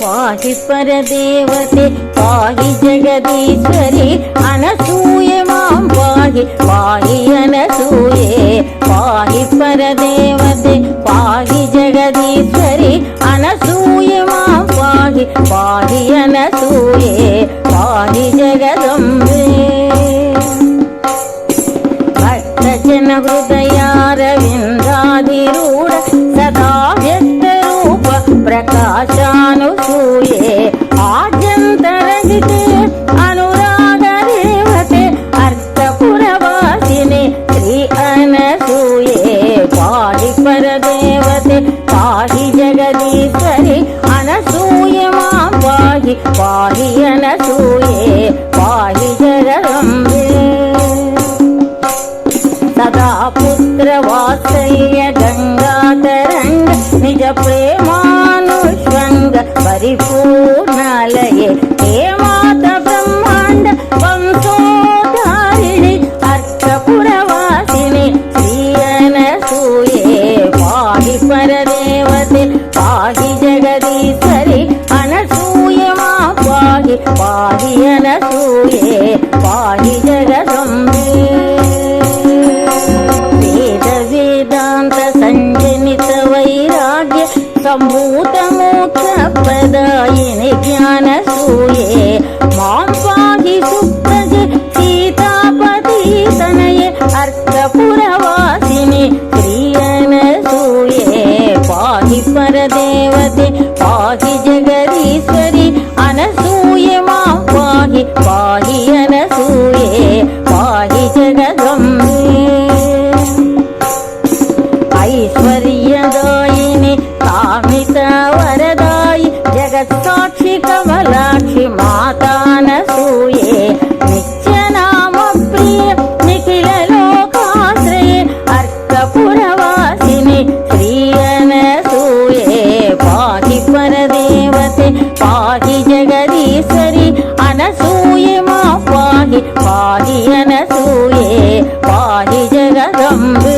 पाहि परदेवते पाहि जगदीश्वरी अनसूये मां पाहि पाहि अनसूये पाहि परदेवते पाहि जगदीश्वरी अनसूये मां पाहि पाहि अनसूये पाहि जगदम्बे भक्तजन हृदयारविन्दाधिरूढ सदा व्यक्तरूप प्रकाशानुसूये आद्यन्तरहिते अनुरागदेवते अर्कपुरवासिने श्री अनसूये पाहि परदेवते पाहि जगदीश्वरी अनसूये मां पाहि पाहि अनसूये पाहि जगदम्बे सदा पुत्रवात्सल्य गंगातरंग निज प्रेमानुष्वंग परिपूर्णालये हे माता ब्रह्मांड वंशोद्धारिणि अर्कपुरवासिनि श्री अनसूये पाहि परदेवते पाहि जगदीश्वरी अनसूये मां पाहि पाहि अनसूये पाहि जगदम्बे संजनित वैराग्य संभूत मोक्ष प्रदायिनि ज्ञानसूये मां पाहि सुप्रजे सीतापति तनये अर्कपुरवासिनि श्री अनसूये पाहि परदेवते पाहि जगदीश्वरी अनसूये मां पाहि पाहि अनसूये पाहि जगदम्बे ऐश्वर्यदायिनि कामितवरदायि जगत्साक्षि कमलाक्षि मातानसूये नित्यनामप्रिय निखिललोकाश्रये अर्कपुरवासिनि श्री अनसूये पाहि परदेवते पाहि जगदीश्वरी अनसूये मां पाहि पाहि अनसूये पाहि जगदम्बे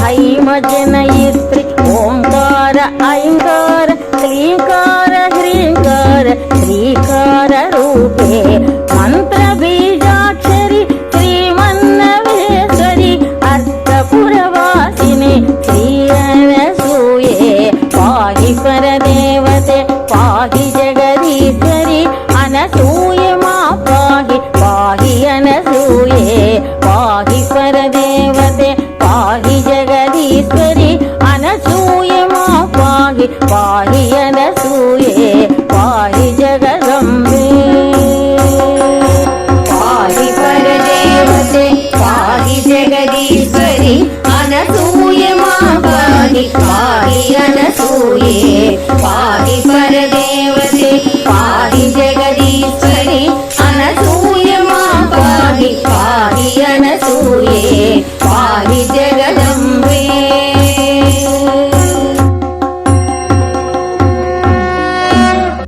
हैमजनयित्री ओंकार ऐंकार क्लींकार ह्रींकार श्रीकार रूपे मंत्र बीजाक्षरी श्रीमन्नवेश्वरी अर्कपुरवासिनि श्री अनसूये पाहि परदेवते पाहि जगदीश्वरी अनसूये मां पाहि पाहि अनसूये पाहि परदेवते पाहि जगदीश्वरी अनसूये मां पाहि पाहि अनसूये पाहि जगदम्बे पाहि परदेवते पाहि जगदीश्वरी अनसूये मां पाहि पाहि अनसूये पाहि परदेवते पाहि जगदीश्वरी अनसूये मां पाहि पाहि अनसूये पाहि जगदम्बे।